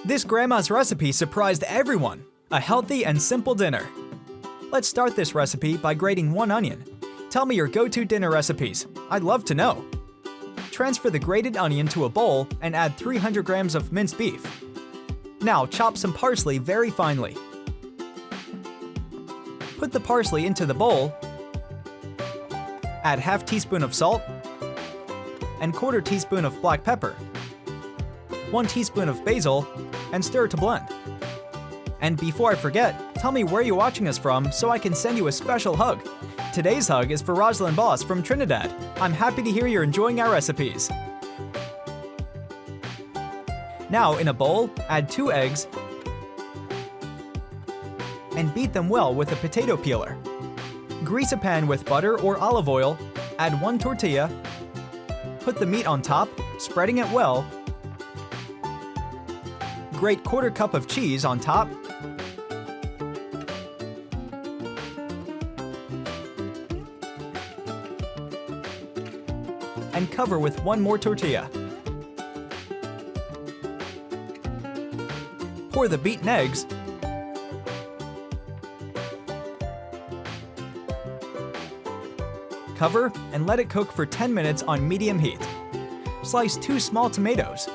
This grandma's recipe surprised everyone. A healthy and simple dinner. Let's start this recipe by grating 1 onion. Tell me your go-to dinner recipes. I'd love to know. Transfer the grated onion to a bowl and add 300 grams of minced beef. Now chop some parsley very finely. Put the parsley into the bowl. Add ½ teaspoon of salt and ¼ teaspoon of black pepper, 1 teaspoon of basil, and stir to blend. And before I forget, tell me where you're watching us from so I can send you a special hug. Today's hug is for Rosalind Boss from Trinidad. I'm happy to hear you're enjoying our recipes. Now in a bowl, add 2 eggs and beat them well with a potato peeler. Grease a pan with butter or olive oil, add 1 tortilla, put the meat on top, spreading it well, grate ¼ cup of cheese on top, and cover with 1 more tortilla. Pour the beaten eggs, cover and let it cook for 10 minutes on medium heat. Slice 2 small tomatoes.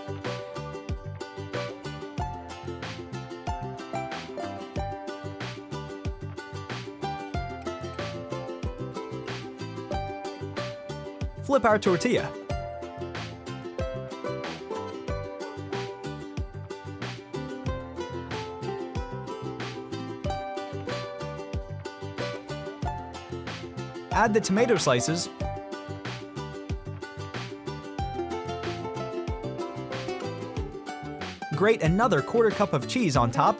Flip our tortilla. Add the tomato slices. Grate another ¼ cup of cheese on top.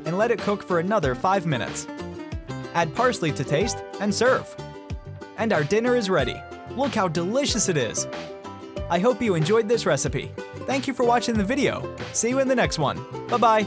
And let it cook for another 5 minutes. Add parsley to taste and serve. And our dinner is ready. Look how delicious it is! I hope you enjoyed this recipe. Thank you for watching the video. See you in the next one. Bye-bye.